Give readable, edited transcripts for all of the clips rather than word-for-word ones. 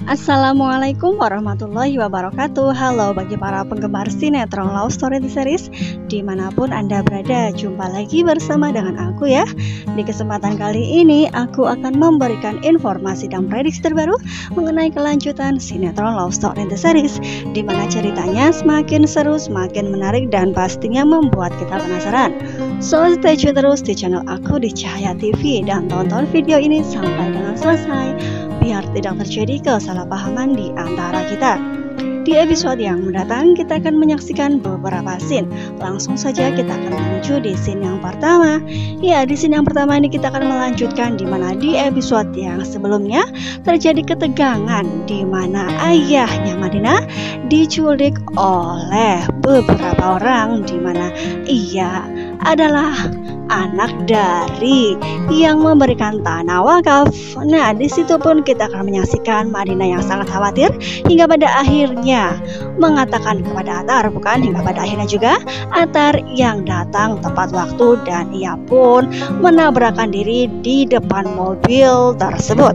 Assalamualaikum warahmatullahi wabarakatuh. Halo bagi para penggemar sinetron Love Story The Series dimanapun Anda berada. Jumpa lagi bersama dengan aku ya. Di kesempatan kali ini aku akan memberikan informasi dan prediksi terbaru mengenai kelanjutan sinetron Love Story The Series, dimana ceritanya semakin seru, semakin menarik, dan pastinya membuat kita penasaran. So stay tune terus di channel aku di Cahaya TV dan tonton video ini sampai dengan selesai biar tidak terjadi kesalahpahaman di antara kita. Di episode yang mendatang kita akan menyaksikan beberapa scene. Langsung saja kita akan menuju di scene yang pertama. Ya, di scene yang pertama ini kita akan melanjutkan di mana di episode yang sebelumnya terjadi ketegangan di mana ayahnya Madinah diculik oleh beberapa orang, di mana ia adalah anak dari yang memberikan tanah wakaf. Nah, di situ pun kita akan menyaksikan Madinah yang sangat khawatir hingga pada akhirnya mengatakan kepada Atar, hingga pada akhirnya juga Atar yang datang tepat waktu dan ia pun menabrakkan diri di depan mobil tersebut.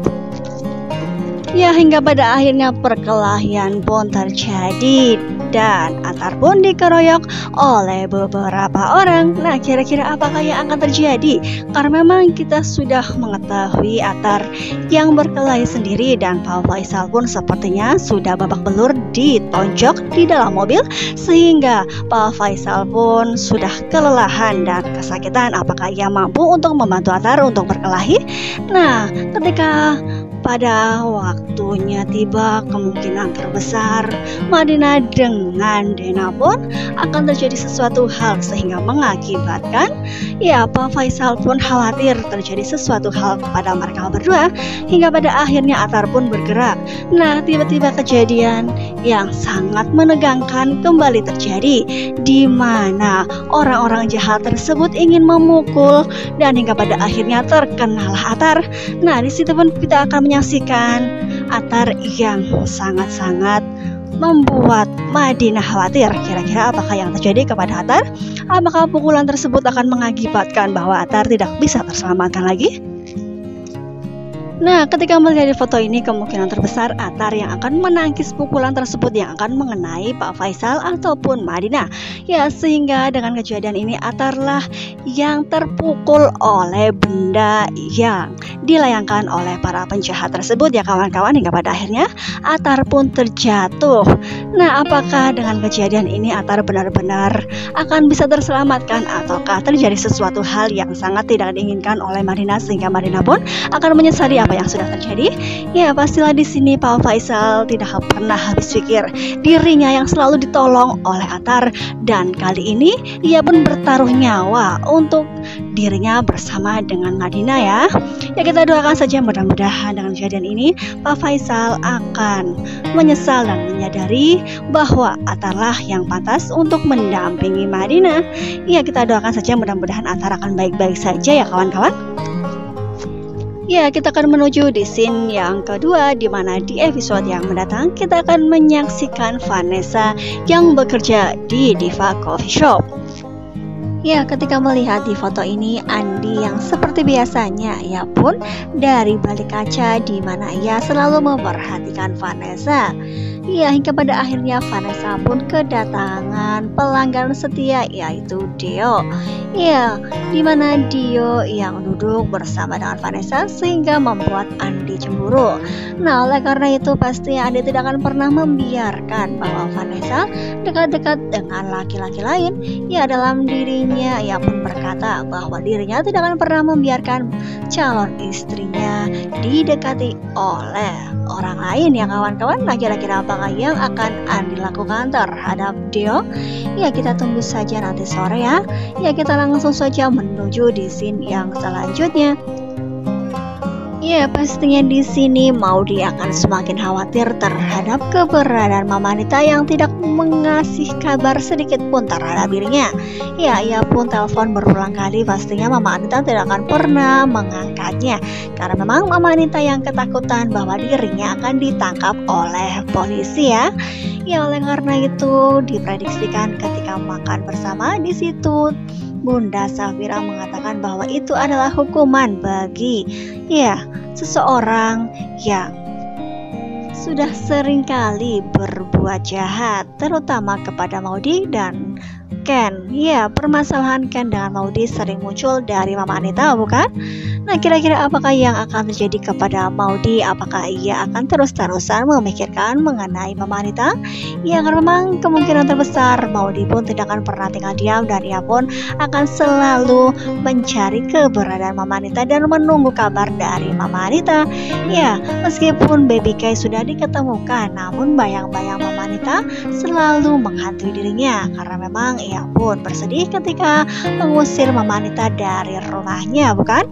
Ya, hingga pada akhirnya perkelahian pun terjadi dan Atar pun dikeroyok oleh beberapa orang. Nah, kira-kira apakah yang akan terjadi? Karena memang kita sudah mengetahui Atar yang berkelahi sendiri dan Pak Faisal pun sepertinya sudah babak belur ditonjok di dalam mobil, sehingga Pak Faisal pun sudah kelelahan dan kesakitan. Apakah ia mampu untuk membantu Atar untuk berkelahi? Nah, ketika pada waktunya tiba, kemungkinan terbesar Madinah dengan Dena pun akan terjadi sesuatu hal sehingga mengakibatkan Pak Faisal pun khawatir terjadi sesuatu hal kepada mereka berdua, hingga pada akhirnya Atar pun bergerak. Nah, tiba-tiba kejadian yang sangat menegangkan kembali terjadi, di mana orang-orang jahat tersebut ingin memukul dan hingga pada akhirnya terkenalah Atar. Nah, di situ pun kita akan menyaksikan Atar yang sangat-sangat membuat Madinah khawatir. Kira-kira apakah yang terjadi kepada Atar? Apakah pukulan tersebut akan mengakibatkan bahwa Atar tidak bisa terselamatkan lagi? Nah, ketika melihat di foto ini, kemungkinan terbesar Atar yang akan menangkis pukulan tersebut yang akan mengenai Pak Faisal ataupun Madinah. Ya, sehingga dengan kejadian ini Atarlah yang terpukul oleh benda yang dilayangkan oleh para penjahat tersebut ya kawan-kawan, hingga pada akhirnya Atar pun terjatuh. Nah, apakah dengan kejadian ini Atar benar-benar akan bisa terselamatkan ataukah terjadi sesuatu hal yang sangat tidak diinginkan oleh Madinah sehingga Madinah pun akan menyesali apa yang sudah terjadi? Ya, pastilah di sini Pak Faisal tidak pernah habis pikir dirinya yang selalu ditolong oleh Atar, dan kali ini ia pun bertaruh nyawa untuk dirinya bersama dengan Madinah ya. Ya, kita doakan saja mudah-mudahan dengan kejadian ini Pak Faisal akan menyesal dan menyadari bahwa Atarlah yang pantas untuk mendampingi Madinah. Ya, kita doakan saja mudah-mudahan Atar akan baik-baik saja ya kawan-kawan. Ya, kita akan menuju di scene yang kedua, di mana di episode yang mendatang kita akan menyaksikan Vanessa yang bekerja di Diva Coffee Shop. Ya, ketika melihat di foto ini Andi yang seperti biasanya ia pun dari balik kaca, di mana ia selalu memperhatikan Vanessa. Ya, hingga pada akhirnya Vanessa pun kedatangan pelanggan setia yaitu Dio. Ya, di mana Dio yang duduk bersama dengan Vanessa sehingga membuat Andi cemburu. Nah, oleh karena itu pastinya Andi tidak akan pernah membiarkan bahwa Vanessa dekat-dekat dengan laki-laki lain. Ya, dalam dirinya ia pun berkata bahwa dirinya tidak akan pernah membiarkan calon istrinya didekati oleh orang lain ya kawan-kawan. Nah, kira-kira apakah yang akan Andi lakukan terhadap Dio? Ya, kita tunggu saja nanti sore ya. Ya, kita langsung saja menuju di scene yang selanjutnya. Ya, pastinya di sini Maudy akan semakin khawatir terhadap keberadaan Mama Anita yang tidak mengasih kabar sedikit pun terhadap dirinya. Ya, ia pun telepon berulang kali, pastinya Mama Anita tidak akan pernah mengangkatnya karena memang Mama Anita yang ketakutan bahwa dirinya akan ditangkap oleh polisi ya. Ya, oleh karena itu diprediksikan ketika makan bersama di situ Bunda Safira mengatakan bahwa itu adalah hukuman bagi seseorang yang sudah seringkali berbuat jahat, terutama kepada Maudy dan Ken. Ya, permasalahan Ken dengan Maudy sering muncul dari Mama Anita, bukan? Nah, kira-kira apakah yang akan terjadi kepada Maudy? Apakah ia akan terus-terusan memikirkan mengenai Mama Anita? Ya, karena memang kemungkinan terbesar Maudy pun tidak akan pernah tinggal diam, dan ia pun akan selalu mencari keberadaan Mama Anita dan menunggu kabar dari Mama Anita. Ya, meskipun Baby K sudah diketemukan, namun bayang-bayang Mama Anita selalu menghantui dirinya, karena memang ia pun bersedih ketika mengusir Mama Anita dari rumahnya, bukan?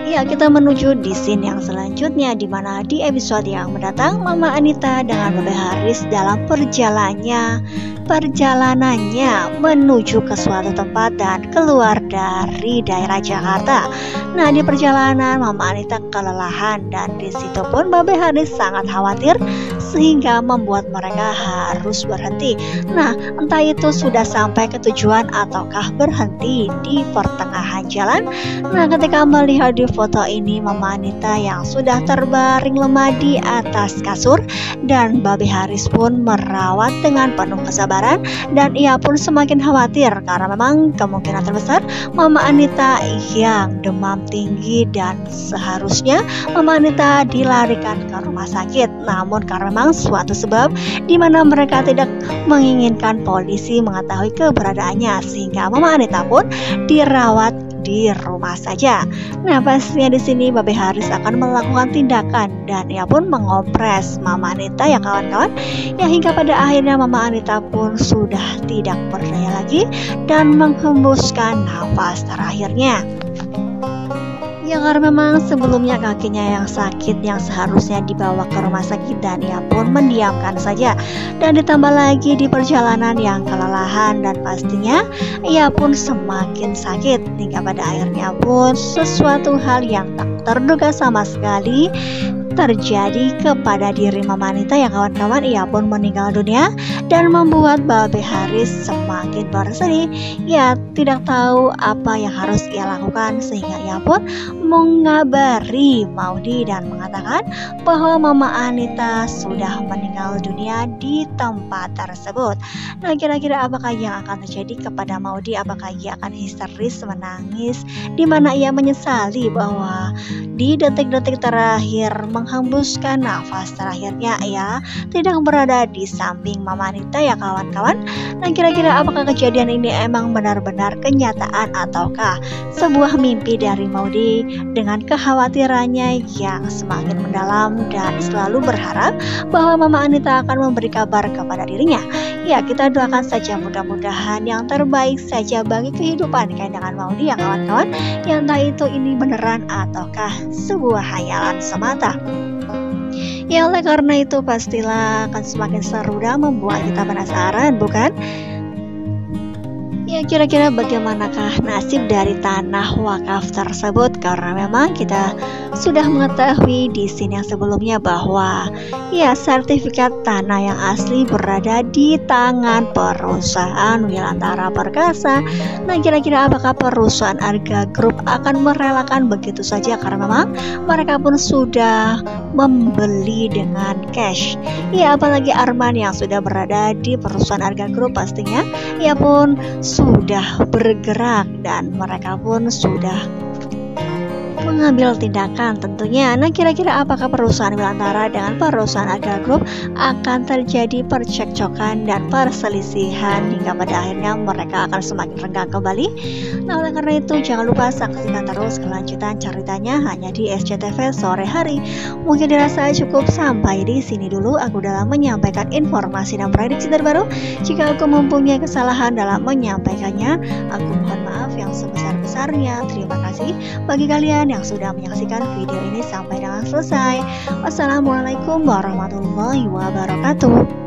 Ya, kita menuju di scene yang selanjutnya, di mana di episode yang mendatang Mama Anita dengan Babe Haris dalam perjalanannya menuju ke suatu tempat dan keluar dari daerah Jakarta. Nah, di perjalanan Mama Anita kelelahan, dan di situ pun Babe Haris sangat khawatir sehingga membuat mereka harus berhenti. Nah, entah itu sudah sampai ke tujuan ataukah berhenti di pertengahan jalan. Nah, ketika melihat di foto ini Mama Anita yang sudah terbaring lemah di atas kasur, dan Babe Haris pun merawat dengan penuh kesabaran, dan ia pun semakin khawatir karena memang kemungkinan terbesar Mama Anita yang demam tinggi, dan seharusnya Mama Anita dilarikan ke rumah sakit. Namun karena memang suatu sebab di mana mereka tidak menginginkan polisi mengetahui keberadaannya, sehingga Mama Anita pun dirawat di rumah saja. Nah, pastinya di sini Babe Haris akan melakukan tindakan, dan ia pun mengompres Mama Anita ya kawan-kawan. Ya, hingga pada akhirnya Mama Anita pun sudah tidak berdaya lagi dan menghembuskan nafas terakhirnya. Ya, karena memang sebelumnya kakinya yang sakit yang seharusnya dibawa ke rumah sakit, dan ia pun mendiamkan saja. Dan ditambah lagi di perjalanan yang kelelahan, dan pastinya ia pun semakin sakit, hingga pada akhirnya pun sesuatu hal yang tak terduga sama sekali terjadi kepada diri Mama Anita ya kawan-kawan. Ia pun meninggal dunia dan membuat Babe Haris semakin bersedih. Ia tidak tahu apa yang harus ia lakukan, sehingga ia pun mengabari Maudy dan mengatakan bahwa Mama Anita sudah meninggal dunia di tempat tersebut. Nah, kira-kira apakah yang akan terjadi kepada Maudy? Apakah ia akan histeris menangis, di mana ia menyesali bahwa di detik-detik terakhir menghembuskan nafas terakhirnya ia tidak berada di samping Mama Anita ya kawan-kawan. Nah, kira-kira apakah kejadian ini emang benar-benar kenyataan ataukah sebuah mimpi dari Maudy dengan kekhawatirannya yang semakin mendalam dan selalu berharap bahwa Mama Anita akan memberi kabar kepada dirinya. Ya, kita doakan saja mudah-mudahan yang terbaik saja bagi kehidupan dengan Maudy ya kawan-kawan. Yang entah itu ini beneran ataukah sebuah hayalan semata. Ya, oleh karena itu pastilah akan semakin seru dan membuat kita penasaran, bukan? Ya, kira-kira bagaimanakah nasib dari tanah wakaf tersebut? Karena memang kita sudah mengetahui di scene yang sebelumnya bahwa ya sertifikat tanah yang asli berada di tangan perusahaan Wilantara Perkasa. Nah, kira-kira apakah perusahaan Arga Group akan merelakan begitu saja? Karena memang mereka pun sudah membeli dengan cash. Ya, apalagi Arman yang sudah berada di perusahaan Arga Group, pastinya ia pun sudah bergerak dan mereka pun sudah mengambil tindakan tentunya. Nah, kira-kira apakah perusahaan Wilantara dengan perusahaan Arga Group akan terjadi percekcokan dan perselisihan hingga pada akhirnya mereka akan semakin renggang kembali? Nah, oleh karena itu jangan lupa saksikan terus kelanjutan ceritanya hanya di SCTV sore hari. Mungkin dirasa cukup sampai di sini dulu aku dalam menyampaikan informasi dan prediksi terbaru. Jika aku mempunyai kesalahan dalam menyampaikannya, aku mohon maaf yang sebesar-besarnya. Terima kasih bagi kalian yang sudah menyaksikan video ini sampai dengan selesai. Wassalamualaikum warahmatullahi wabarakatuh.